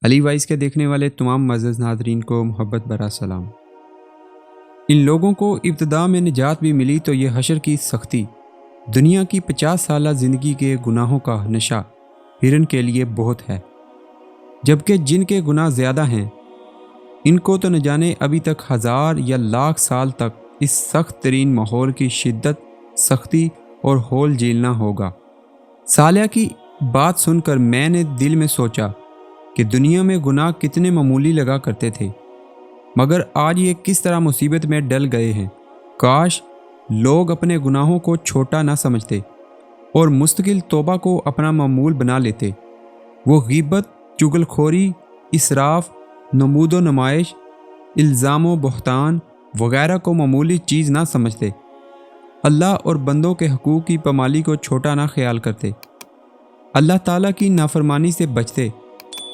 علی voice کے دیکھنے والے تمام معزز ناظرین کو محبت برا سلام۔ ان لوگوں کو ابتدا میں نجات بھی ملی تو یہ حشر کی سختی، دنیا کی 50 سالہ زندگی کے گناہوں کا نشہ ہرن کے لیے بہت ہے، جبکہ جن کے گناہ زیادہ ہیں ان کو تو نہ جانے ابھی تک 1000 یا لاکھ سال تک اس سخت ترین ماحول کی شدت، سختی اور ہول جھیلنا ہوگا۔ صالحہ کی بات سن کر میں نے دل میں سوچا کہ دنیا میں گناہ کتنے معمولی لگا کرتے تھے، مگر آج یہ کس طرح مصیبت میں ڈل گئے ہیں۔ کاش لوگ اپنے گناہوں کو چھوٹا نہ سمجھتے اور مستقل توبہ کو اپنا معمول بنا لیتے۔ وہ غیبت، چغل خوری، اسراف، نمود و نمائش، الزام و بہتان وغیرہ کو معمولی چیز نہ سمجھتے، اللہ اور بندوں کے حقوق کی پامالی کو چھوٹا نہ خیال کرتے، اللہ تعالیٰ کی نافرمانی سے بچتے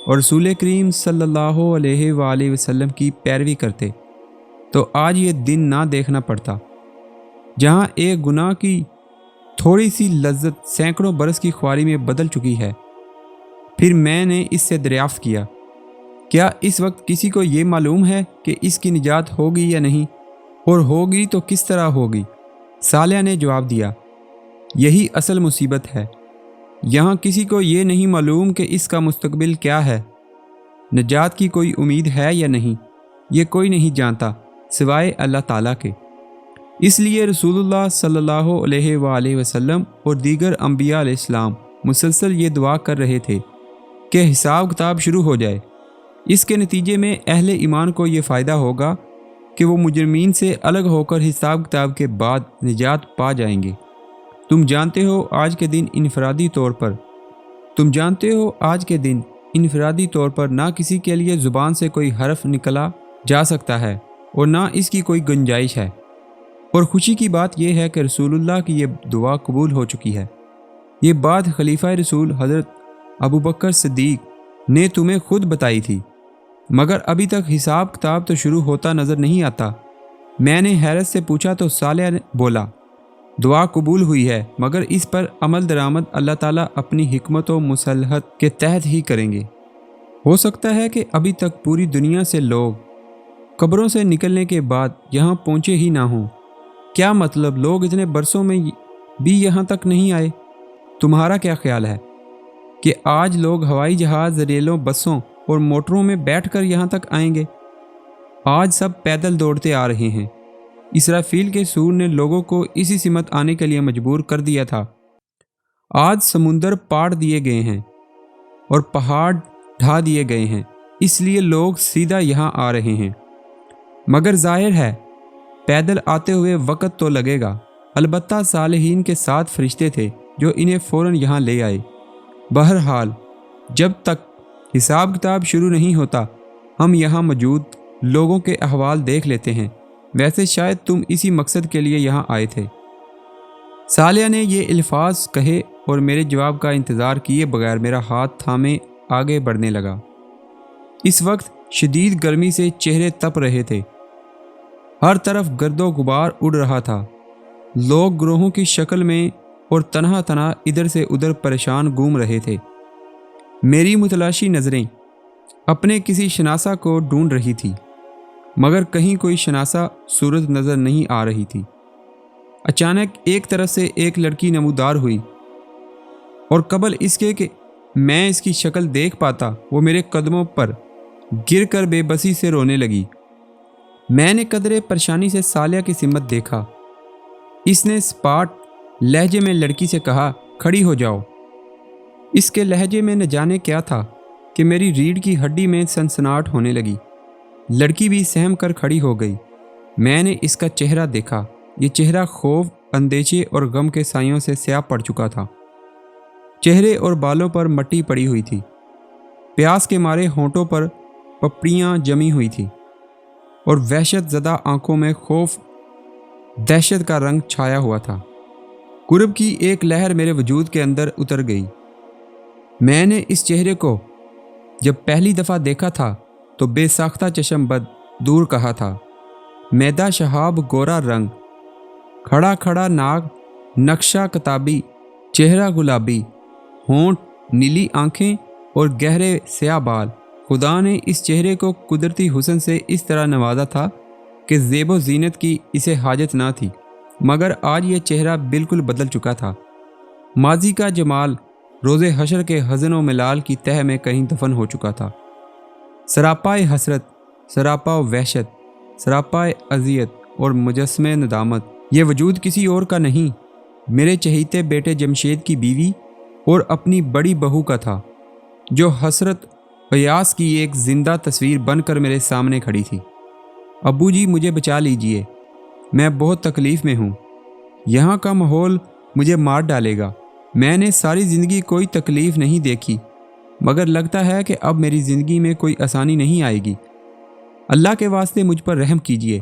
اور رسول کریم صلی اللہ علیہ وآلہ وسلم کی پیروی کرتے، تو آج یہ دن نہ دیکھنا پڑتا جہاں ایک گناہ کی تھوڑی سی لذت سینکڑوں برس کی خواری میں بدل چکی ہے۔ پھر میں نے اس سے دریافت کیا، کیا اس وقت کسی کو یہ معلوم ہے کہ اس کی نجات ہوگی یا نہیں، اور ہوگی تو کس طرح ہوگی؟ صالحہ نے جواب دیا، یہی اصل مصیبت ہے، یہاں کسی کو یہ نہیں معلوم کہ اس کا مستقبل کیا ہے، نجات کی کوئی امید ہے یا نہیں، یہ کوئی نہیں جانتا سوائے اللہ تعالیٰ کے۔ اس لیے رسول اللہ صلی اللہ علیہ وآلہ وسلم اور دیگر انبیاء علیہ السلام مسلسل یہ دعا کر رہے تھے کہ حساب کتاب شروع ہو جائے۔ اس کے نتیجے میں اہل ایمان کو یہ فائدہ ہوگا کہ وہ مجرمین سے الگ ہو کر حساب کتاب کے بعد نجات پا جائیں گے۔ تم جانتے ہو آج کے دن انفرادی طور پر نہ کسی کے لیے زبان سے کوئی حرف نکلا جا سکتا ہے اور نہ اس کی کوئی گنجائش ہے، اور خوشی کی بات یہ ہے کہ رسول اللہ کی یہ دعا قبول ہو چکی ہے۔ یہ بات خلیفہ رسول حضرت ابوبکر صدیق نے تمہیں خود بتائی تھی، مگر ابھی تک حساب کتاب تو شروع ہوتا نظر نہیں آتا۔ میں نے حیرت سے پوچھا تو صالح نے بولا، دعا قبول ہوئی ہے، مگر اس پر عمل درآمد اللہ تعالیٰ اپنی حکمت و مصلحت کے تحت ہی کریں گے۔ ہو سکتا ہے کہ ابھی تک پوری دنیا سے لوگ قبروں سے نکلنے کے بعد یہاں پہنچے ہی نہ ہوں۔ کیا مطلب لوگ اتنے برسوں میں بھی یہاں تک نہیں آئے؟ تمہارا کیا خیال ہے کہ آج لوگ ہوائی جہاز، ریلوں، بسوں اور موٹروں میں بیٹھ کر یہاں تک آئیں گے؟ آج سب پیدل دوڑتے آ رہے ہیں۔ اسرافیل کے سور نے لوگوں کو اسی سمت آنے کے لیے مجبور کر دیا تھا۔ آج سمندر پاڑ دیے گئے ہیں اور پہاڑ ڈھا دیے گئے ہیں، اس لیے لوگ سیدھا یہاں آ رہے ہیں۔ مگر ظاہر ہے پیدل آتے ہوئے وقت تو لگے گا، البتہ صالحین کے ساتھ فرشتے تھے جو انہیں فوراً یہاں لے آئے۔ بہرحال جب تک حساب کتاب شروع نہیں ہوتا ہم یہاں موجود لوگوں کے احوال دیکھ لیتے ہیں۔ ویسے شاید تم اسی مقصد کے لیے یہاں آئے تھے۔ صالحہ نے یہ الفاظ کہے اور میرے جواب کا انتظار کیے بغیر میرا ہاتھ تھامے آگے بڑھنے لگا۔ اس وقت شدید گرمی سے چہرے تپ رہے تھے، ہر طرف گرد و غبار اڑ رہا تھا، لوگ گروہوں کی شکل میں اور تنہا تنہا ادھر سے ادھر پریشان گھوم رہے تھے۔ میری متلاشی نظریں اپنے کسی شناسہ کو ڈھونڈ رہی تھی، مگر کہیں کوئی شناسہ صورت نظر نہیں آ رہی تھی۔ اچانک ایک طرف سے ایک لڑکی نمودار ہوئی، اور قبل اس کے کہ میں اس کی شکل دیکھ پاتا وہ میرے قدموں پر گر کر بے بسی سے رونے لگی۔ میں نے قدرے پریشانی سے صالحہ کی سمت دیکھا۔ اس نے سپاٹ لہجے میں لڑکی سے کہا، کھڑی ہو جاؤ۔ اس کے لہجے میں نہ جانے کیا تھا کہ میری ریڑھ کی ہڈی میں سنسناہٹ ہونے لگی۔ لڑکی بھی سہم کر کھڑی ہو گئی۔ میں نے اس کا چہرہ دیکھا، یہ چہرہ خوف، اندیشے اور غم کے سایوں سے سیاہ پڑ چکا تھا۔ چہرے اور بالوں پر مٹی پڑی ہوئی تھی، پیاس کے مارے ہونٹوں پر پپڑیاں جمی ہوئی تھی، اور وحشت زدہ آنکھوں میں خوف، دہشت کا رنگ چھایا ہوا تھا۔ قرب کی ایک لہر میرے وجود کے اندر اتر گئی۔ میں نے اس چہرے کو جب پہلی دفعہ دیکھا تھا تو بے ساختہ چشم بد دور کہا تھا، میدہ شہاب گورا رنگ، کھڑا کھڑا ناک، نقشہ کتابی، چہرہ گلابی، ہونٹ، نیلی آنکھیں اور گہرے سیاہ بال، خدا نے اس چہرے کو قدرتی حسن سے اس طرح نوازا تھا کہ زیب و زینت کی اسے حاجت نہ تھی، مگر آج یہ چہرہ بالکل بدل چکا تھا۔ ماضی کا جمال روز حشر کے حزن و ملال کی تہہ میں کہیں دفن ہو چکا تھا۔ سراپائے حسرت، سراپا وحشت، سراپائے اذیت اور مجسمہ ندامت، یہ وجود کسی اور کا نہیں، میرے چہیتے بیٹے جمشید کی بیوی اور اپنی بڑی بہو کا تھا، جو حسرت قیاس کی ایک زندہ تصویر بن کر میرے سامنے کھڑی تھی۔ ابو جی مجھے بچا لیجئے، میں بہت تکلیف میں ہوں، یہاں کا ماحول مجھے مار ڈالے گا۔ میں نے ساری زندگی کوئی تکلیف نہیں دیکھی، مگر لگتا ہے کہ اب میری زندگی میں کوئی آسانی نہیں آئے گی۔ اللہ کے واسطے مجھ پر رحم کیجئے،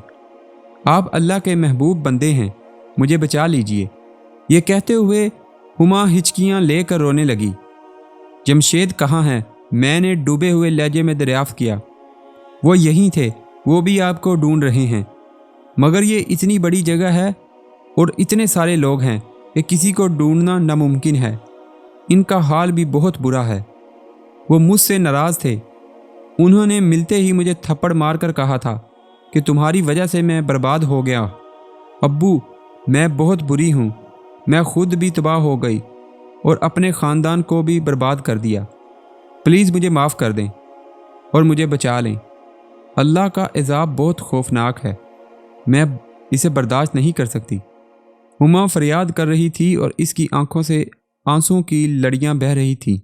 آپ اللہ کے محبوب بندے ہیں، مجھے بچا لیجئے۔ یہ کہتے ہوئے ہما ہچکیاں لے کر رونے لگی۔ جمشید کہاں ہیں؟ میں نے ڈوبے ہوئے لہجے میں دریافت کیا۔ وہ یہیں تھے، وہ بھی آپ کو ڈھونڈ رہے ہیں، مگر یہ اتنی بڑی جگہ ہے اور اتنے سارے لوگ ہیں کہ کسی کو ڈھونڈنا ناممکن ہے۔ ان کا حال بھی بہت برا ہے۔ وہ مجھ سے ناراض تھے، انہوں نے ملتے ہی مجھے تھپڑ مار کر کہا تھا کہ تمہاری وجہ سے میں برباد ہو گیا۔ ابو، میں بہت بری ہوں، میں خود بھی تباہ ہو گئی اور اپنے خاندان کو بھی برباد کر دیا۔ پلیز مجھے معاف کر دیں اور مجھے بچا لیں۔ اللہ کا عذاب بہت خوفناک ہے، میں اسے برداشت نہیں کر سکتی۔ ہما فریاد کر رہی تھی اور اس کی آنکھوں سے آنسوں کی لڑیاں بہہ رہی تھیں۔